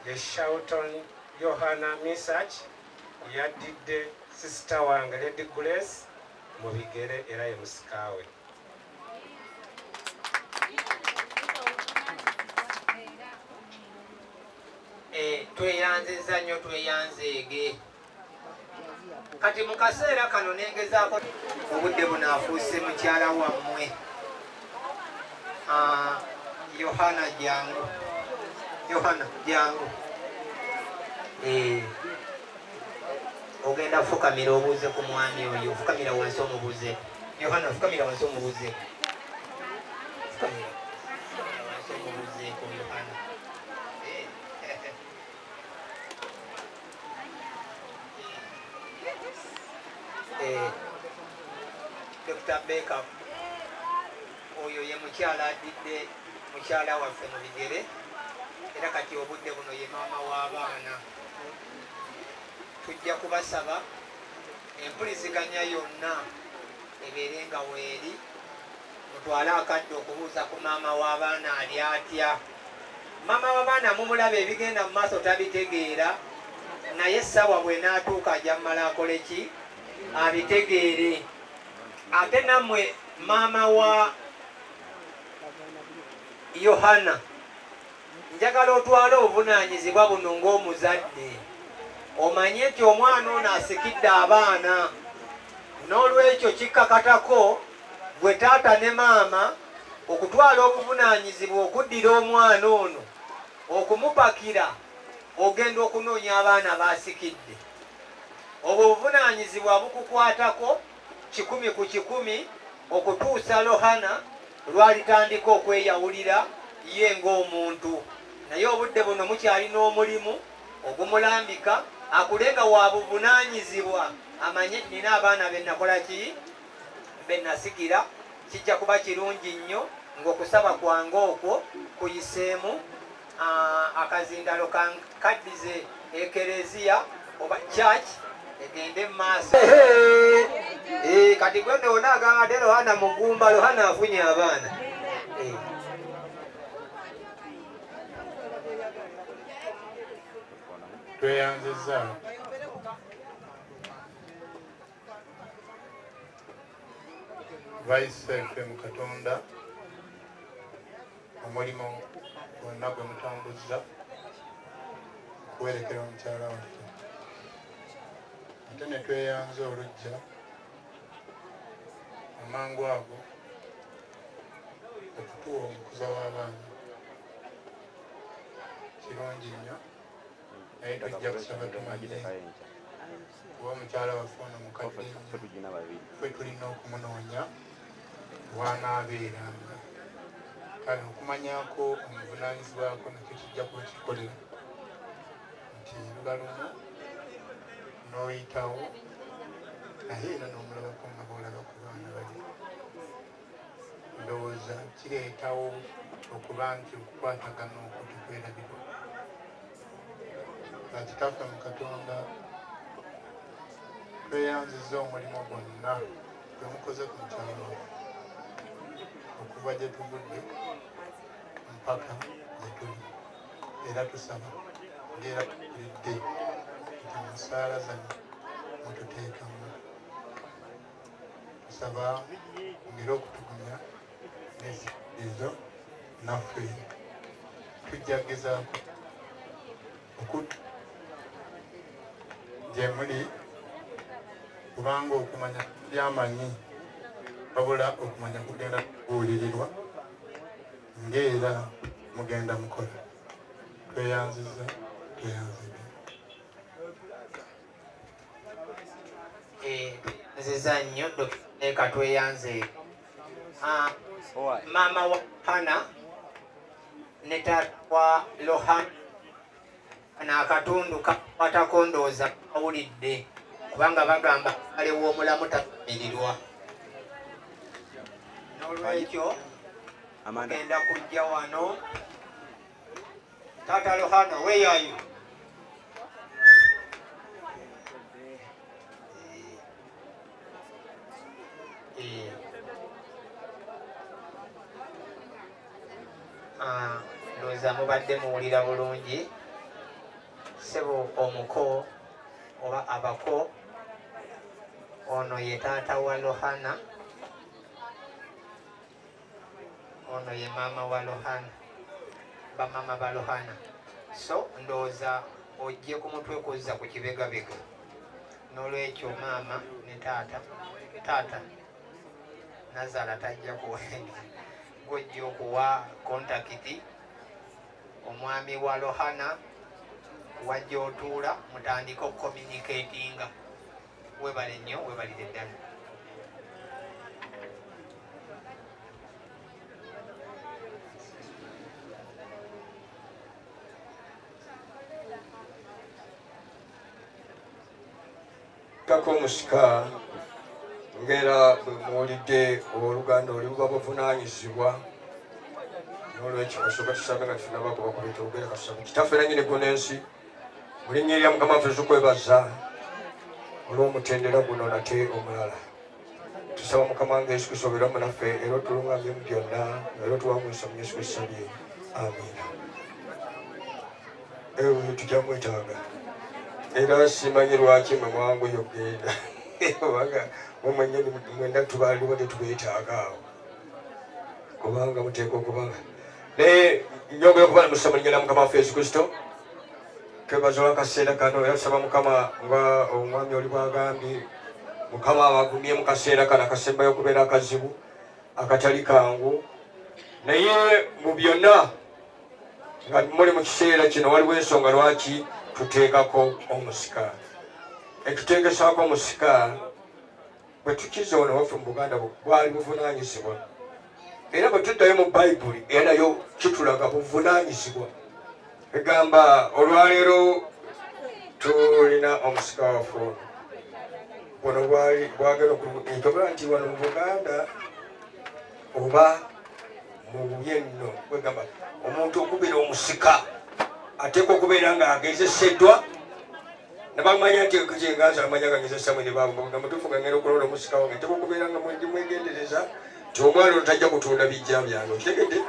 ye Shouton Yohana Misach yaddidde sister wange Lady Grace mu bigere era ye musikawe. Tweyanziza nnyo tweyanzeege kati mu kaseera kano nengezaako obudde bunaafuuse mukyala wammwe Yohana jangu ogenda fukamira obuuze ku mwami oyo fukamira wansi omubuuze Yohana fukamira wansi omubuuze fukamira wansi omubuuze ku Yohana Dr. Baker oyo ye mukyala addidde mukyala waffe mu bigere era kati obudde buno ye maama w'abaana. Tujja kubasaba empuliziganya yonna ebeere nga weeri mutwale akadde okubuuza ku maama w'abaana ali atya. Maama w'abaana mumulaba ebigenda mu maaso tabitegeera naye essaawa bw'enaatuuka ajja mmala akole ki abitegeere. Ate nammwe maama wa Yohana njagala otwale obuvunaanyizibwa buno ng'omuzadde omanye nti omwana ono asikidde abaana n'olwekyo kikkakatako gwe taata ne maama okutwala obuvunaanyizibwa okuddira omwana ono okumupakira ogenda okunoonya abaana baasikidde. Obwo obuvunaanyizibwa bukukwatako 100 ku 100 okutuusa Yohana lwalitandika okweyawulira ye ng'omuntu. Naye obudde buno mukyalina omulimu ogumulambika akulenga wa buvunaanyizibwa amanye nina abaana be nakola ki be nasikira. Kijja kuba kirungi nnyo ng'okusaba kwange okwo kuyiseemu akazindalo kaddize ekereziya oba church egende mu maaso. Kati gwe nno agamba ate Yohana mugumba, Yohana afunye abaana. Tweyanziza bayiseffe mu Katonda omulimu gwonna gwe mutambuzza okuwerekera omukyala waffe. Ate ne tweyanza olujja amangu ago okutuwa omukuza w'abaana. Kirungi nnyo naye tujja kusaba tumanye kuba omukyala waffe ono mukadde ffe tulina okumunoonya wanaabeeranga. Kale okumanyako omuvunaanyizibwako nakyo kijja kukikolera nti luba lumu n'oyitawo naye era n'omulabako nga boolaba ku baana bali. Ndowooza kireetawo okuba nti okukwatagana okwo tekwerabirwa. Kitaffe mu Katonda tweyanziza omulimu gwonna gwe mukoze ku mukyala waffe okuva gye tuvudde mpaka gye tuli. Era tusaba ng'era tukuliridde nti mu ssaala zano mututeekamu. Tusaba ngera okutugumya n'ezikirizo naffe tujja gezaako gye muli kubanga okumanya byamanyi wabula okumanya kugenda kubuulirirwa ng'era mugenda mukola. Tweyanziza tweyanzibwe. Nziza nnyo Dr. tweyanze. Maama wa Hana ne taata wa Yohana n'akatundu kakwatako ndowooza kawulidde kubanga bagamba aliwo omulamu tafumirirwa. N'olwekyo genda kujja wano. Taata Yohana, where are you? Ndowooza mubadde muwulira bulungi ssebo omuko oba abako. Ono ye taata wa Lohana, ono ye maama wa Lohana, bamama ba Lohana. So ndowooza ojje ku mutwe kuzza ku kibegabega. N'olwekyo maama ne taata Nazaala tajja gwojja okuwa kontakiti omwami wa Lohana wajja otuula mutandika okucommunicatinga. Webale nnyo, webalire ddala. Kako omusika ngera muwulidde oluganda oli luba buvunaanyizibwa n'olwekyo kasooka tusaba nga tufunaba kuba kuleeta olugenda kasaba kitaffe nannyini ggona ensi mu linnya erya Mukama waffe tukwebaza olw'omutendera guno nate omulala. Tusaba Mukama wange Yesu Kristo obeeramu naffe era otulungamye mu byonna era otuwanguyisa mu Yesu Kristo lye. Amiina. Ewe tujja mwetaaga era simanyi lwaki mwe mwanguye okugenda kubanga mumwenye mwenda tubaliwo tetubeetaaga awo kubanga muteeka okubanga naye nyongera okuba namusa mu linnya lya Mukama waffe Yesu Kristo. Twebaza olw'akaseera kano era tusaba Mukama nga omwami oli bw'agambye Mukama abagumye mu kaseera kano akasembayo okubeera akazibu akatali kangu, naye mu byonna nga muli mu kiseera kino waliwo ensonga lwaki tuteekako omusika. Etuteekesaako omusika bwe tukiza ono waffe mu Buganda bwali buvunaanyizibwa, era bwe tuddayo mu Bayibuli era nayo kitulaga buvunaanyizibwa. Egamba olwaleero tulina omusika waffe buno bwagenda okuitobera nti wano mu Buganda oba mu bubi enno kwegamba omuntu okubeera omusika ateeka okubeera ng'agezeseddwa nabamanya nti kyengaza amanya gagezesa mwene baabo nga mutuufu nga ngenda okulonda omusika wange nteeka okubeera nga mwegendereza nti omwana ono tajja kutunda bijja byange okitegedde.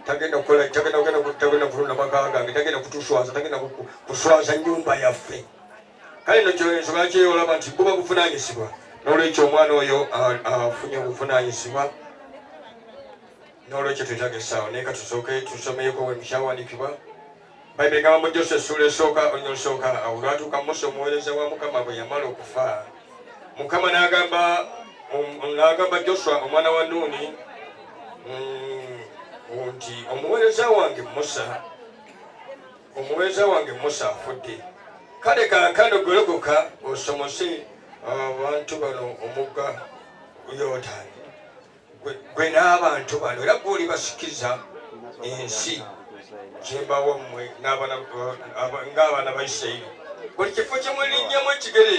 Tagenda kulunda maka gange, tagenda kutuswaza, tagenda kuswaza nnyumba yaffe. Kale no kyensonga ki olaba nti buba buvunaanyizibwa, n'olwekyo omwana oyo afunye obuvunaanyizibwa, n'olwekyo twetagessaawo. Naye katusooke tusomeyeko bwe kyawandiikibwa. Bayibuli egamba mu Joswa essuula esooka olunya olusooka awo lwatuuka Musa omuweereza wa Mukama bwe yamala okufa, Mukama n'agamba Joswa omwana wa Nuuni nti omuweereza wange Musa afudde. Kale kaakano golokoka osomose abantu bano omugga Yordani, gwe n'abantu bano era gw'oli basikiza ensi gyembawa mmwe ng'abaana ba Isirayiri. Buli kifo kye mulinnyamu ekigere